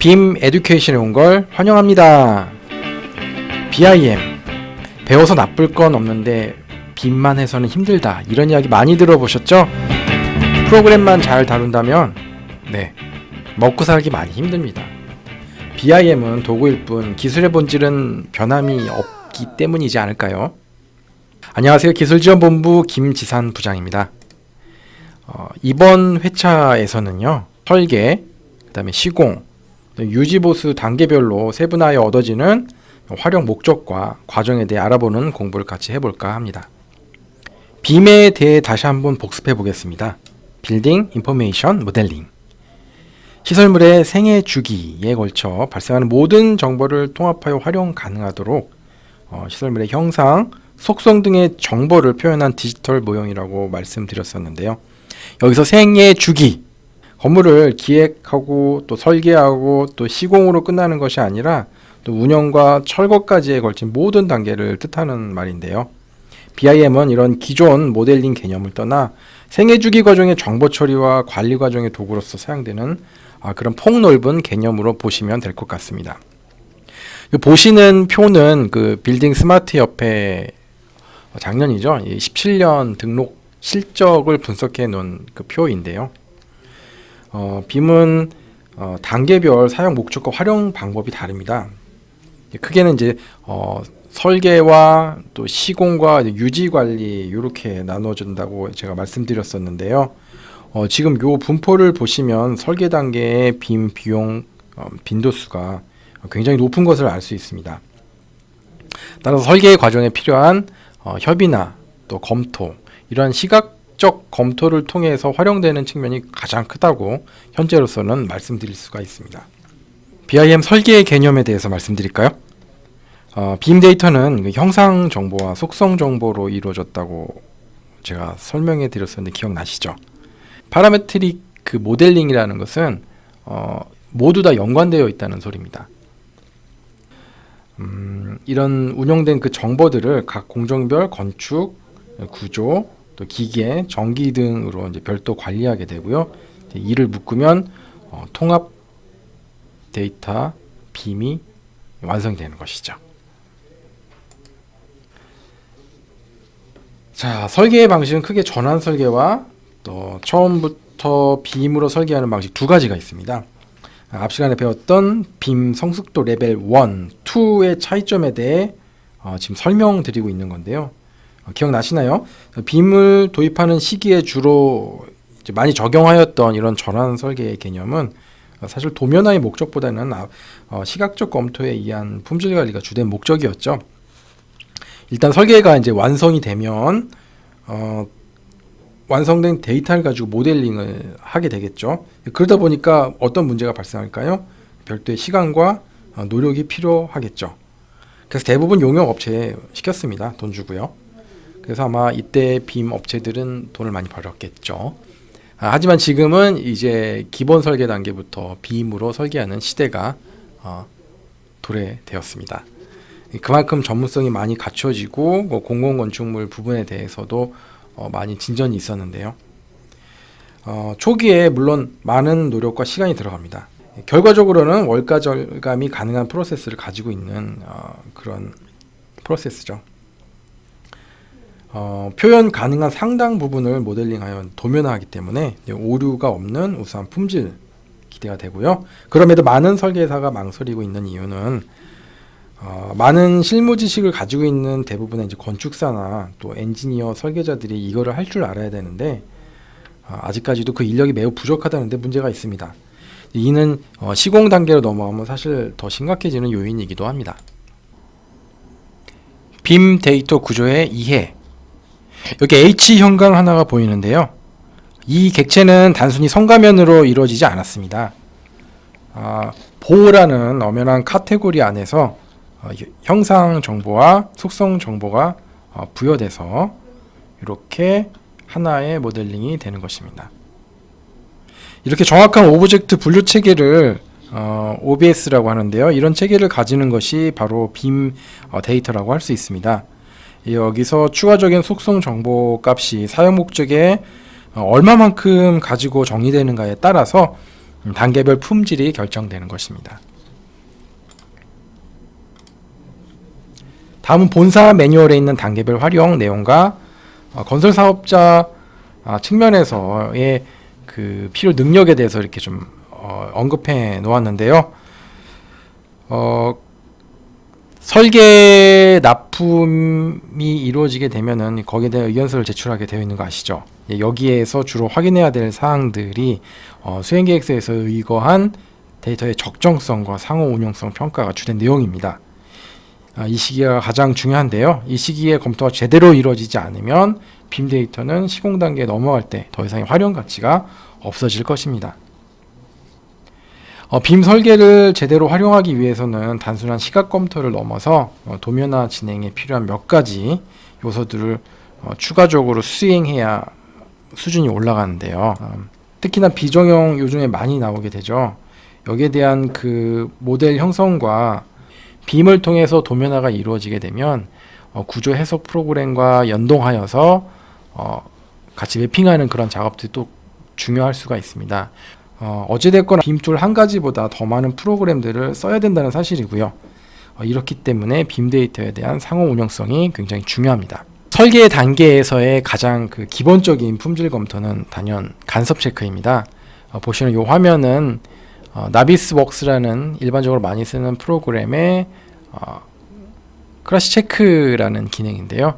빔 에듀케이션에 온 걸 환영합니다. BIM 배워서 나쁠 건 없는데 빔만 해서는 힘들다, 이런 이야기 많이 들어보셨죠? 프로그램만 잘 다룬다면 먹고 살기 많이 힘듭니다. BIM은 도구일 뿐 기술의 본질은 변함이 없기 때문이지 않을까요? 안녕하세요. 기술지원본부 김지산 부장입니다. 이번 회차에서는요, 설계, 그 다음에 시공, 유지보수 단계별로 세분화해 얻어지는 활용 목적과 과정에 대해 알아보는 공부를 같이 해볼까 합니다. 빔에 대해 다시 한번 복습해 보겠습니다. 빌딩 인포메이션 모델링. 시설물의 생애 주기에 걸쳐 발생하는 모든 정보를 통합하여 활용 가능하도록 시설물의 형상, 속성 등의 정보를 표현한 디지털 모형이라고 말씀드렸었는데요. 여기서 생애 주기, 건물을 기획하고 또 설계하고 또 시공으로 끝나는 것이 아니라 또 운영과 철거까지에 걸친 모든 단계를 뜻하는 말인데요. BIM은 이런 기존 모델링 개념을 떠나 생애주기 과정의 정보 처리와 관리 과정의 도구로서 사용되는 그런 폭넓은 개념으로 보시면 될 것 같습니다. 보시는 표는 그 빌딩 스마트 협회 작년이죠. 17년 등록 실적을 분석해 놓은 그 표인데요. 빔은 단계별 사용 목적과 활용 방법이 다릅니다. 크게는 이제 설계와 또 시공과 유지 관리 이렇게 나눠진다고 제가 말씀드렸었는데요. 지금 요 분포를 보시면 설계 단계의 빔 비용 빈도수가 굉장히 높은 것을 알 수 있습니다. 따라서 설계 과정에 필요한 협의나 또 검토, 이러한 시각적 검토를 통해서 활용되는 측면이 가장 크다고 현재로서는 말씀드릴 수가 있습니다. BIM 설계의 개념에 대해서 말씀드릴까요? 빔 데이터는 형상 정보와 속성 정보로 이루어졌다고 제가 설명해 드렸었는데 기억나시죠? 파라메트릭 그 모델링이라는 것은 모두 다 연관되어 있다는 소리입니다. 이런 운영된 그 정보들을 각 공정별 건축, 구조, 또 기계, 전기 등으로 이제 별도 관리하게 되고요. 이를 묶으면 통합 데이터 빔이 완성되는 것이죠. 자, 설계의 방식은 크게 전환 설계와 또 처음부터 빔으로 설계하는 방식 두 가지가 있습니다. 앞 시간에 배웠던 빔 성숙도 레벨 1, 2의 차이점에 대해 지금 설명드리고 있는 건데요. 기억나시나요? 빔을 도입하는 시기에 주로 이제 많이 적용하였던 이런 전환 설계의 개념은 사실 도면화의 목적보다는 시각적 검토에 의한 품질 관리가 주된 목적이었죠. 일단 설계가 이제 완성이 되면 완성된 데이터를 가지고 모델링을 하게 되겠죠. 그러다 보니까 어떤 문제가 발생할까요? 별도의 시간과 노력이 필요하겠죠. 그래서 대부분 용역 업체에 시켰습니다. 돈 주고요. 그래서 아마 이때 빔 업체들은 돈을 많이 벌었겠죠. 하지만 지금은 이제 기본 설계 단계부터 빔으로 설계하는 시대가 도래되었습니다. 그만큼 전문성이 많이 갖춰지고 공공건축물 부분에 대해서도 많이 진전이 있었는데요. 초기에 물론 많은 노력과 시간이 들어갑니다. 결과적으로는 원가 절감이 가능한 프로세스를 가지고 있는 그런 프로세스죠. 표현 가능한 상당 부분을 모델링하여 도면화하기 때문에 오류가 없는 우수한 품질 기대가 되고요. 그럼에도 많은 설계사가 망설이고 있는 이유는 많은 실무 지식을 가지고 있는 대부분의 이제 건축사나 또 엔지니어 설계자들이 이거를 할 줄 알아야 되는데 아직까지도 그 인력이 매우 부족하다는 데 문제가 있습니다. 이는 시공 단계로 넘어가면 사실 더 심각해지는 요인이기도 합니다. 빔 데이터 구조의 이해. 여기 H 형광 하나가 보이는데요. 이 객체는 단순히 성가면으로 이루어지지 않았습니다. 보호라는 엄연한 카테고리 안에서 형상 정보와 속성 정보가 부여돼서 이렇게 하나의 모델링이 되는 것입니다. 이렇게 정확한 오브젝트 분류 체계를 OBS라고 하는데요. 이런 체계를 가지는 것이 바로 빔 데이터라고 할 수 있습니다. 여기서 추가적인 속성 정보 값이 사용 목적에 얼마만큼 가지고 정의되는가에 따라서 단계별 품질이 결정되는 것입니다. 다음은 본사 매뉴얼에 있는 단계별 활용 내용과 건설 사업자 측면에서의 그 필요 능력에 대해서 이렇게 좀 언급해 놓았는데요. 설계 납품이 이루어지게 되면은 거기에 대한 의견서를 제출하게 되어 있는 거 아시죠? 여기에서 주로 확인해야 될 사항들이 수행계획서에서 의거한 데이터의 적정성과 상호 운용성 평가가 주된 내용입니다. 이 시기가 가장 중요한데요. 이 시기에 검토가 제대로 이루어지지 않으면 빔 데이터는 시공 단계에 넘어갈 때 더 이상의 활용 가치가 없어질 것입니다. 빔 설계를 제대로 활용하기 위해서는 단순한 시각 검토를 넘어서 도면화 진행에 필요한 몇 가지 요소들을 추가적으로 수행해야 수준이 올라가는데요. 특히나 비정형 요즘에 많이 나오게 되죠. 여기에 대한 그 모델 형성과 빔을 통해서 도면화가 이루어지게 되면 구조 해석 프로그램과 연동하여서 같이 매핑하는 그런 작업들이 또 중요할 수가 있습니다. 어찌됐건 빔툴 한 가지보다 더 많은 프로그램들을 써야 된다는 사실이고요. 이렇기 때문에 빔 데이터에 대한 상호 운영성이 굉장히 중요합니다. 설계 단계에서의 가장 그 기본적인 품질 검토는 단연 간섭 체크입니다. 보시는 이 화면은 나비스웍스라는 일반적으로 많이 쓰는 프로그램의 크래시 체크라는 기능인데요.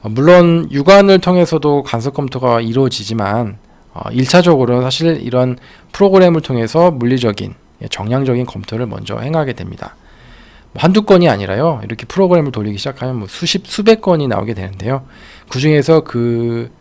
물론 육안을 통해서도 간섭 검토가 이루어지지만 1차적으로 사실 이런 프로그램을 통해서 물리적인 정량적인 검토를 먼저 행하게 됩니다. 한두 건이 아니라요. 이렇게 프로그램을 돌리기 시작하면 수백 건이 나오게 되는데요. 그 중에서 그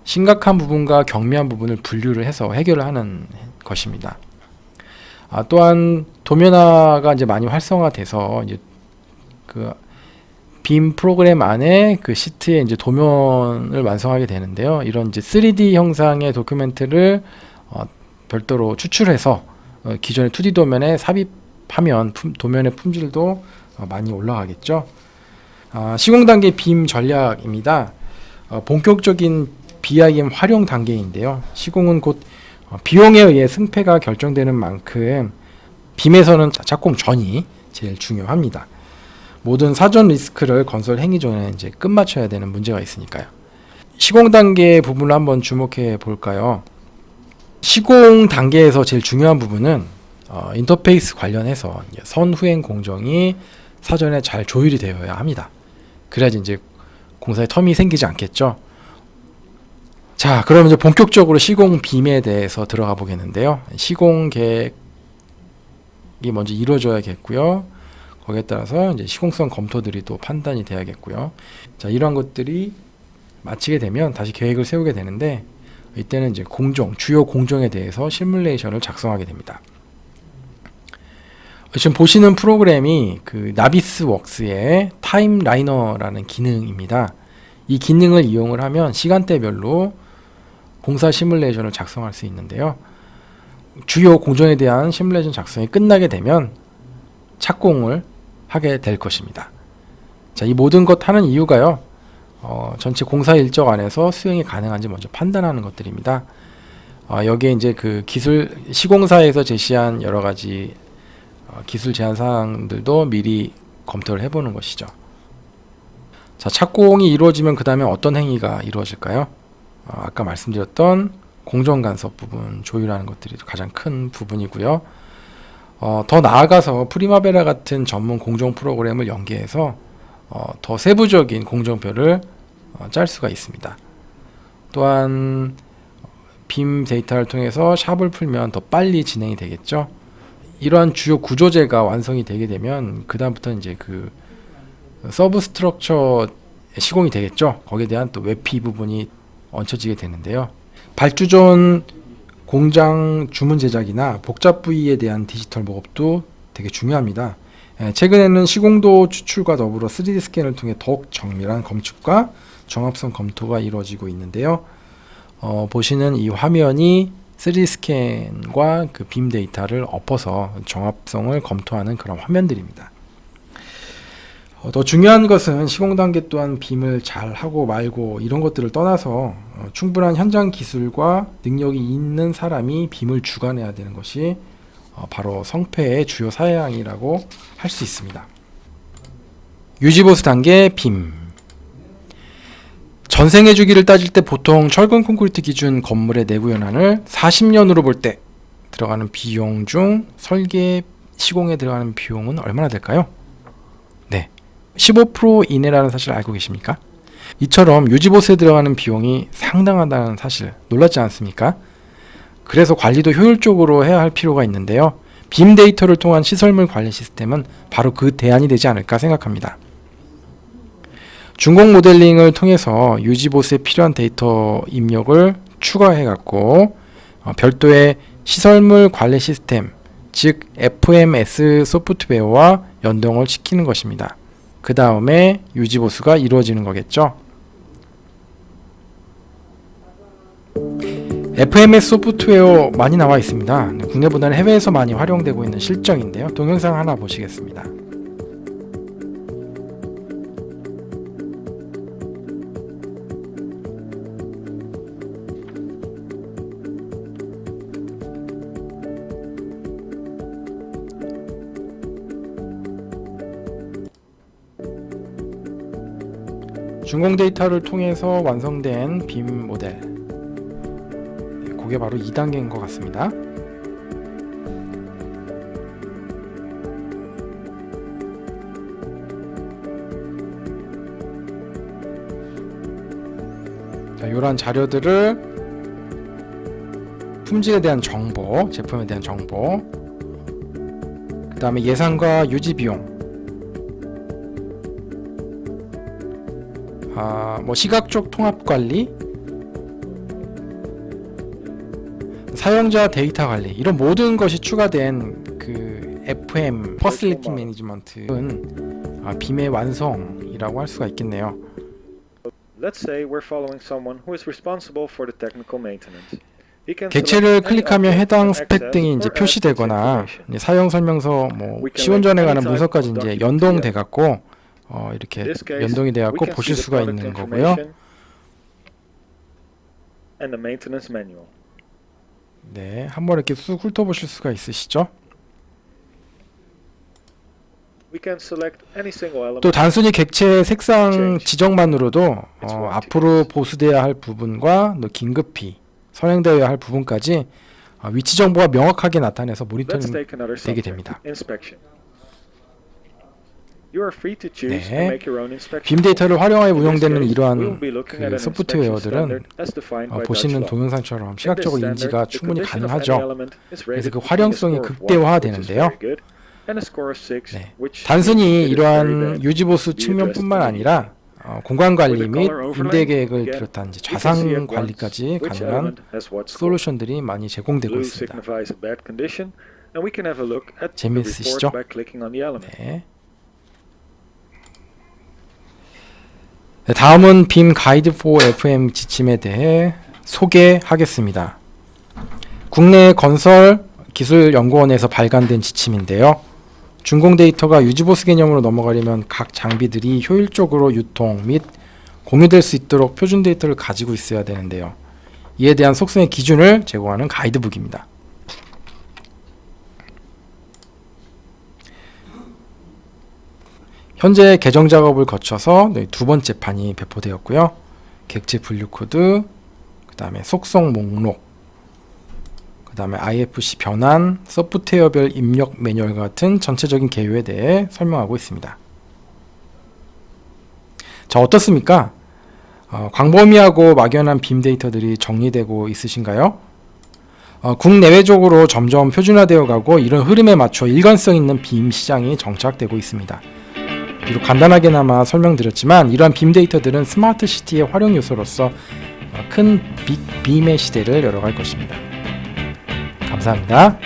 심각한 부분과 경미한 부분을 분류를 해서 해결을 하는 것입니다. 또한 도면화가 이제 많이 활성화돼서 이제 그 빔 프로그램 안에 그 시트에 이제 도면을 완성하게 되는데요. 이런 이제 3D 형상의 도큐멘트를 별도로 추출해서 기존의 2D 도면에 삽입하면 도면의 품질도 많이 올라가겠죠. 시공 단계 빔 전략입니다. 본격적인 BIM 활용 단계인데요. 시공은 곧 비용에 의해 승패가 결정되는 만큼 빔에서는 착공 전이 제일 중요합니다. 모든 사전 리스크를 건설 행위 전에 이제 끝마쳐야 되는 문제가 있으니까요. 시공 단계 부분을 한번 주목해 볼까요? 시공 단계에서 제일 중요한 부분은 인터페이스 관련해서 선후행 공정이 사전에 잘 조율이 되어야 합니다. 그래야지 이제 공사에 텀이 생기지 않겠죠. 자, 그럼 이제 본격적으로 시공 빔에 대해서 들어가 보겠는데요. 시공 계획이 먼저 이루어져야겠고요. 거기에 따라서 이제 시공성 검토들이 또 판단이 돼야겠고요. 자, 이러한 것들이 마치게 되면 다시 계획을 세우게 되는데 이때는 이제 주요 공정에 대해서 시뮬레이션을 작성하게 됩니다. 지금 보시는 프로그램이 그 나비스웍스의 타임라이너라는 기능입니다. 이 기능을 이용을 하면 시간대별로 공사 시뮬레이션을 작성할 수 있는데요. 주요 공정에 대한 시뮬레이션 작성이 끝나게 되면 착공을 하게 될 것입니다. 자, 이 모든 것 하는 이유가요. 전체 공사 일정 안에서 수행이 가능한지 먼저 판단하는 것들입니다. 여기에 이제 그 기술 시공사에서 제시한 여러 가지 기술 제한 사항들도 미리 검토를 해보는 것이죠. 자, 착공이 이루어지면 그 다음에 어떤 행위가 이루어질까요? 아까 말씀드렸던 공정 간섭 부분 조율하는 것들이 가장 큰 부분이고요. 더 나아가서 프리마베라 같은 전문 공정 프로그램을 연계해서 더 세부적인 공정표를 짤 수가 있습니다. 또한 빔 데이터를 통해서 샵을 풀면 더 빨리 진행이 되겠죠. 이러한 주요 구조재가 완성이 되게 되면 그 다음부터 이제 그 서브 스트럭처 시공이 되겠죠. 거기에 대한 또 외피 부분이 얹혀지게 되는데요. 발주전 공장 주문 제작이나 복잡 부위에 대한 디지털 목업도 되게 중요합니다. 최근에는 시공도 추출과 더불어 3D 스캔을 통해 더욱 정밀한 검측과 정합성 검토가 이루어지고 있는데요. 보시는 이 화면이 3D 스캔과 그 빔 데이터를 엎어서 정합성을 검토하는 그런 화면들입니다. 더 중요한 것은 시공 단계 또한 빔을 잘 하고 말고 이런 것들을 떠나서 충분한 현장 기술과 능력이 있는 사람이 빔을 주관해야 되는 것이 바로 성패의 주요 사양이라고 할 수 있습니다. 유지보수 단계 빔. 전생해 주기를 따질 때 보통 철근 콘크리트 기준 건물의 내부 연한을 40년으로 볼 때 들어가는 비용 중 설계 시공에 들어가는 비용은 얼마나 될까요? 네, 15% 이내라는 사실을 알고 계십니까? 이처럼 유지보수에 들어가는 비용이 상당하다는 사실 놀랍지 않습니까? 그래서 관리도 효율적으로 해야 할 필요가 있는데요. 빔 데이터를 통한 시설물 관리 시스템은 바로 그 대안이 되지 않을까 생각합니다. 준공 모델링을 통해서 유지보수에 필요한 데이터 입력을 추가해갖고 별도의 시설물 관리 시스템, 즉 FMS 소프트웨어와 연동을 시키는 것입니다. 그 다음에 유지보수가 이루어지는 거겠죠. FMS 소프트웨어 많이 나와 있습니다. 국내보다는 해외에서 많이 활용되고 있는 실정인데요. 동영상 하나 보시겠습니다. 준공 데이터를 통해서 완성된 빔 모델, 그게 바로 2단계인 것 같습니다. 자, 이러한 자료들을 품질에 대한 정보, 제품에 대한 정보, 그 다음에 예산과 유지 비용, 시각적 통합 관리, 사용자 데이터 관리, 이런 모든 것이 추가된 그 FM Facility Management은 빔의 완성이라고 할 수가 있겠네요. Let's say we're following someone who is responsible for the technical maintenance. 객체를 클릭하면 해당 스펙 등이 이제 표시되거나 사용 설명서, 시운전에 관한 문서까지 이제 연동돼 갖고 이렇게 연동이 되어 갖고 보실 수가 있는 거고요. 네, 한번 이렇게 쑥 훑어보실 수가 있으시죠? 또 단순히 객체 색상 지정만으로도 앞으로 보수되어야 할 부분과 긴급히 선행되어야 할 부분까지 위치 정보가 명확하게 나타내서 모니터링 되게 됩니다. 네, 빔 데이터를 활용하여 운영되는 이러한 그 소프트웨어들은 보시는 동영상처럼 시각적으로 인지가 충분히 가능하죠. 그래서 그 활용성이 극대화되는데요. 네, 단순히 이러한 유지보수 측면뿐만 아니라 공간관리 및 임대계획을 비롯한 이제 좌상 관리까지 가능한 솔루션들이 많이 제공되고 있습니다. 재미있으시죠? 네. 네, 다음은 빔 가이드 4 FM 지침에 대해 소개하겠습니다. 국내 건설 기술연구원에서 발간된 지침인데요. 준공 데이터가 유지보수 개념으로 넘어가려면 각 장비들이 효율적으로 유통 및 공유될 수 있도록 표준 데이터를 가지고 있어야 되는데요. 이에 대한 속성의 기준을 제공하는 가이드북입니다. 현재 개정 작업을 거쳐서 두 번째 판이 배포되었고요. 객체 분류 코드, 그 다음에 속성 목록, 그 다음에 IFC 변환, 소프트웨어별 입력 매뉴얼 같은 전체적인 개요에 대해 설명하고 있습니다. 자, 어떻습니까? 광범위하고 막연한 빔 데이터들이 정리되고 있으신가요? 국내외적으로 점점 표준화되어 가고 이런 흐름에 맞춰 일관성 있는 빔 시장이 정착되고 있습니다. 비록 간단하게나마 설명드렸지만 이러한 빔 데이터들은 스마트 시티의 활용 요소로서 큰 빅 빔의 시대를 열어갈 것입니다. 감사합니다.